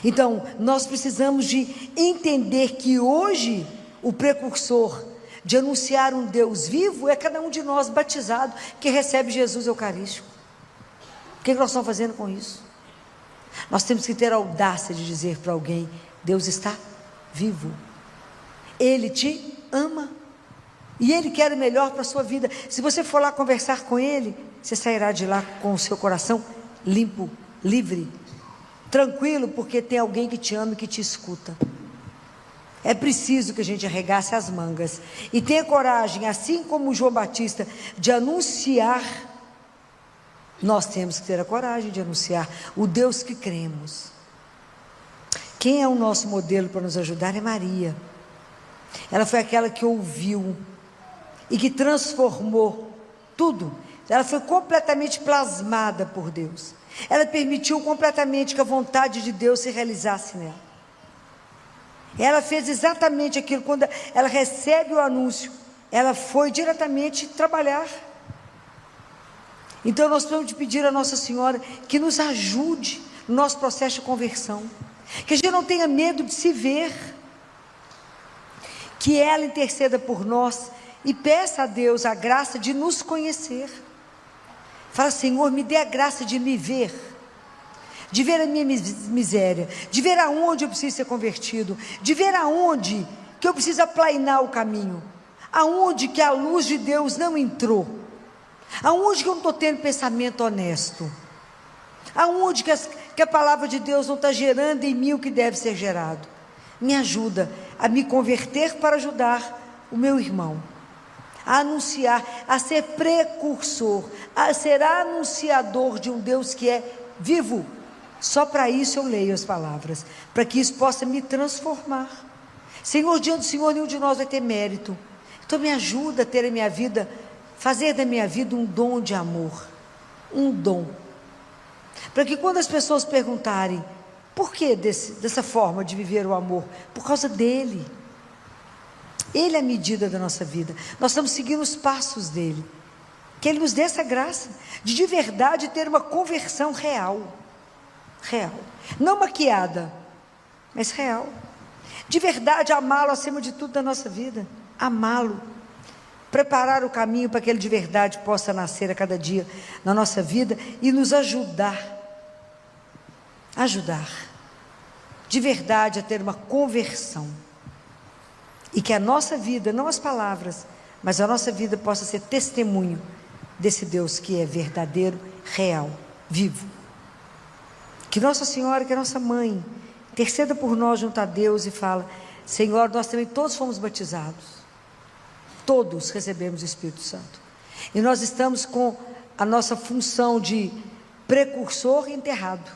Então, nós precisamos de entender que hoje o precursor de anunciar um Deus vivo é cada um de nós batizado que recebe Jesus Eucarístico. O que nós estamos fazendo com isso? Nós temos que ter a audácia de dizer para alguém: Deus está vivo. Ele te ama. E Ele quer o melhor para a sua vida. Se você for lá conversar com Ele, você sairá de lá com o seu coração limpo, livre, tranquilo, porque tem alguém que te ama e que te escuta. É preciso que a gente arregace as mangas e tenha coragem, assim como João Batista, de anunciar. Nós temos que ter a coragem de anunciar o Deus que cremos. Quem é o nosso modelo para nos ajudar é Maria. Ela foi aquela que ouviu e que transformou tudo. Ela foi completamente plasmada por Deus. Ela permitiu completamente que a vontade de Deus se realizasse nela. Ela fez exatamente aquilo. Quando ela recebe o anúncio, ela foi diretamente trabalhar. Então nós precisamos de pedir a Nossa Senhora que nos ajude no nosso processo de conversão, que a gente não tenha medo de se ver, que ela interceda por nós e peça a Deus a graça de nos conhecer. Fala: Senhor, me dê a graça de me ver, de ver a minha miséria, de ver aonde eu preciso ser convertido, de ver aonde que eu preciso aplainar o caminho, aonde que a luz de Deus não entrou, aonde que eu não estou tendo pensamento honesto, aonde que a palavra de Deus não está gerando em mim o que deve ser gerado. Me ajuda a me converter para ajudar o meu irmão, a anunciar, a ser precursor, a ser anunciador de um Deus que é vivo. Só para isso eu leio as palavras, para que isso possa me transformar. Senhor, diante do Senhor nenhum de nós vai ter mérito, então me ajuda a ter a minha vida, fazer da minha vida um dom de amor, um dom, para que quando as pessoas perguntarem: por que dessa forma de viver o amor? Por causa dele. Ele é a medida da nossa vida. Nós estamos seguindo os passos dele. Que ele nos dê essa graça de verdade ter uma conversão real. Real. Não maquiada, mas real. De verdade amá-lo acima de tudo da nossa vida. Amá-lo. Preparar o caminho para que ele de verdade possa nascer a cada dia na nossa vida e nos ajudar. Ajudar. De verdade a ter uma conversão. E que a nossa vida, não as palavras, mas a nossa vida possa ser testemunho desse Deus que é verdadeiro, real, vivo. Que Nossa Senhora, que é nossa mãe, interceda por nós junto a Deus e fala: Senhor, nós também todos fomos batizados, todos recebemos o Espírito Santo, e nós estamos com a nossa função de precursor enterrado.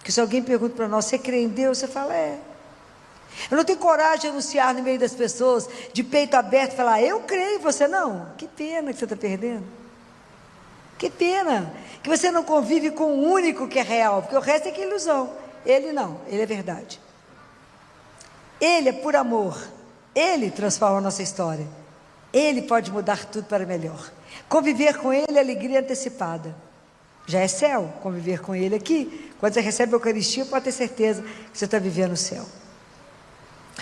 Que se alguém pergunta para nós: você crê em Deus? Você fala: é. Eu não tenho coragem de anunciar no meio das pessoas, de peito aberto, falar: eu creio, você não. Que pena que você está perdendo. Que pena que você não convive com o único que é real, porque o resto é que é ilusão. Ele não, ele é verdade. Ele é por amor. Ele transforma a nossa história. Ele pode mudar tudo para melhor. Conviver com ele é alegria antecipada. Já é céu conviver com ele aqui. Quando você recebe a Eucaristia, pode ter certeza que você está vivendo o céu.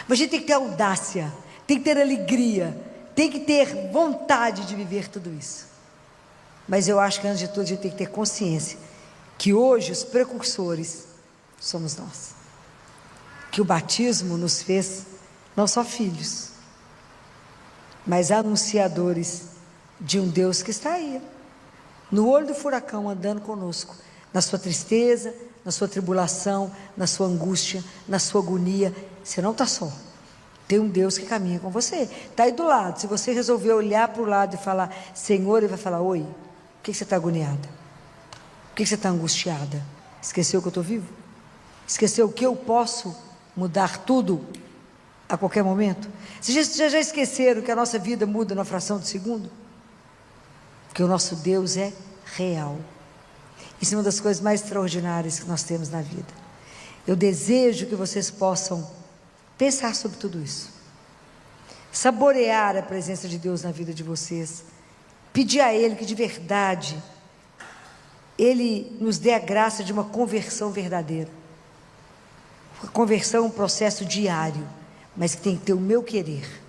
Mas a gente tem que ter audácia, tem que ter alegria, tem que ter vontade de viver tudo isso. Mas eu acho que antes de tudo a gente tem que ter consciência que hoje os precursores somos nós. Que o batismo nos fez não só filhos, mas anunciadores de um Deus que está aí, no olho do furacão, andando conosco, na sua tristeza, na sua tribulação, na sua angústia, na sua agonia. Você não está só. Tem um Deus que caminha com você, está aí do lado. Se você resolver olhar para o lado e falar Senhor, Ele vai falar: oi, por que você está agoniada? Por que você está angustiada? Esqueceu que eu estou vivo? Esqueceu que eu posso mudar tudo a qualquer momento? Vocês já esqueceram que a nossa vida muda na fração de segundo? Que o nosso Deus é real. Isso é uma das coisas mais extraordinárias que nós temos na vida. Eu desejo que vocês possam pensar sobre tudo isso, saborear a presença de Deus na vida de vocês, pedir a Ele que de verdade Ele nos dê a graça de uma conversão verdadeira. A conversão é um processo diário, mas que tem que ter o meu querer.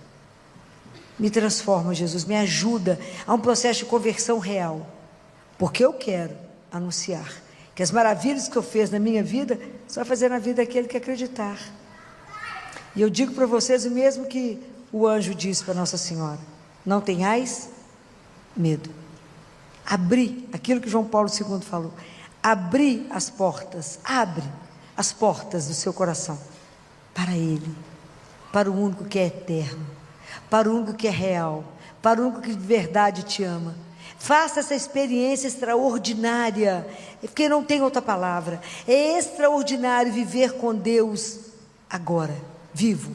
Me transforma, Jesus, me ajuda a um processo de conversão real, porque eu quero anunciar que as maravilhas que eu fiz na minha vida, só vai fazer na vida daquele que acreditar. E eu digo para vocês o mesmo que o anjo disse para Nossa Senhora: não tenhais medo. Abri, aquilo que João Paulo II falou, abri as portas, abre as portas do seu coração para Ele, para o único que é eterno, para o único que é real, para o único que de verdade te ama. Faça essa experiência extraordinária, porque não tem outra palavra. É extraordinário viver com Deus agora, vivo.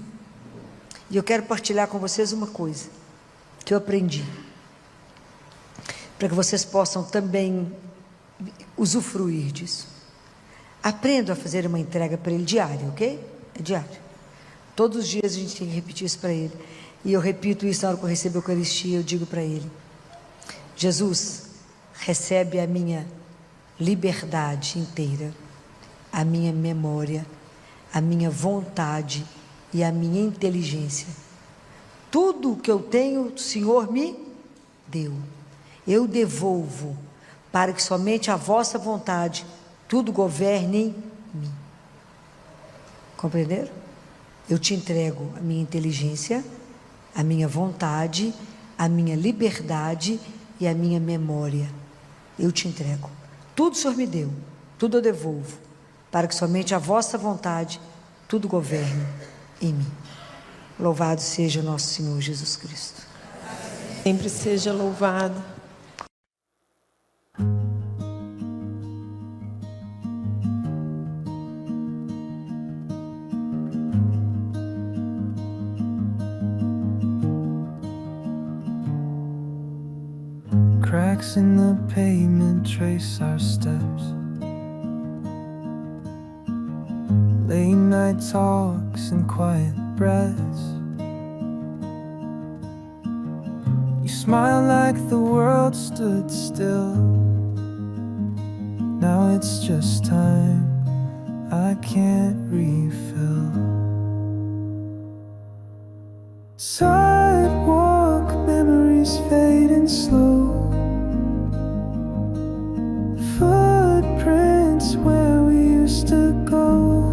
E eu quero partilhar com vocês uma coisa que eu aprendi, para que vocês possam também usufruir disso. Aprenda a fazer uma entrega para Ele diária, ok? É diário. Todos os dias a gente tem que repetir isso para Ele. E eu repito isso na hora que eu recebo a Eucaristia, eu digo para Ele: Jesus, recebe a minha liberdade inteira, a minha memória, a minha vontade e a minha inteligência. Tudo o que eu tenho, o Senhor me deu. Eu devolvo, para que somente a vossa vontade tudo governe em mim. Compreenderam? Eu te entrego a minha inteligência, a minha vontade, a minha liberdade e a minha memória. Eu te entrego. Tudo o Senhor me deu, tudo eu devolvo, para que somente a vossa vontade tudo governe em mim. Louvado seja nosso Senhor Jesus Cristo. Sempre seja louvado. Cracks in the pavement trace our steps. Late night talks and quiet breaths. You smile like the world stood still. Now it's just time I can't refill. Sidewalk memories fading slow. Footprints where we used to go.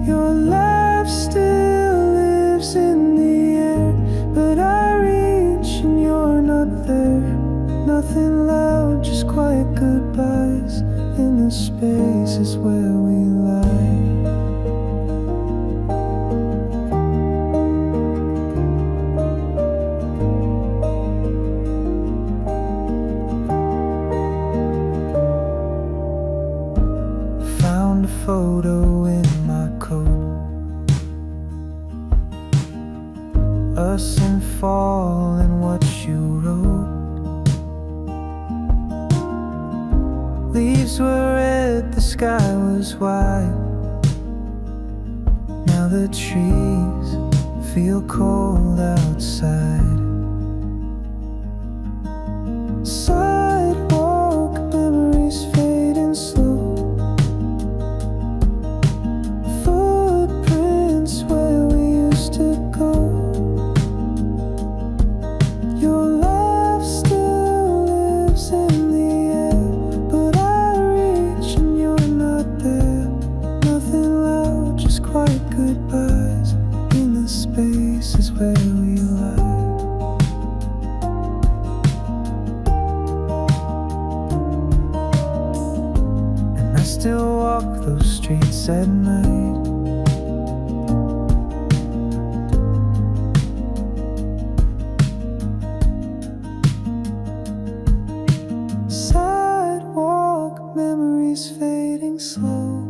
Your laugh still lives in the air, but I reach and you're not there. Nothing loud, just quiet goodbyes in the spaces where we lie. Found a photo in my coat, us in fall and what you wrote. Leaves were red, the sky was white. Now the trees feel cold outside. Sidewalk memories fading slow. Footprints where we used to go. Your laugh still lives in the air, nights at night. Sidewalk memories fading slow,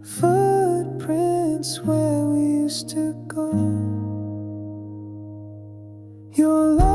footprints where we used to go. Your